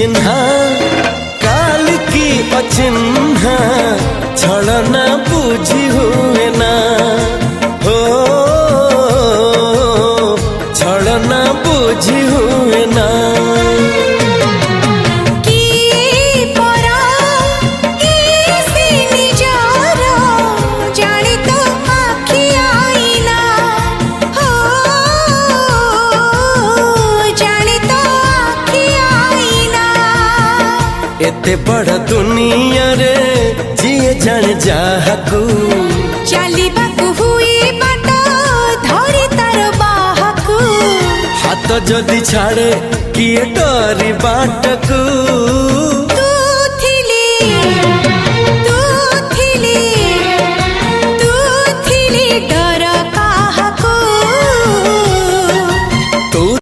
चिन्हा काल की अचिन्हा छलना बुझी हुए ना हो छलना बुझी हुए ना एते बड़ दुनिया रे जिए जान जाहकू चलिबाकू हुई बाट धरी तार बाहकू हाथ जदि छाड़े किए डरी बाटकू।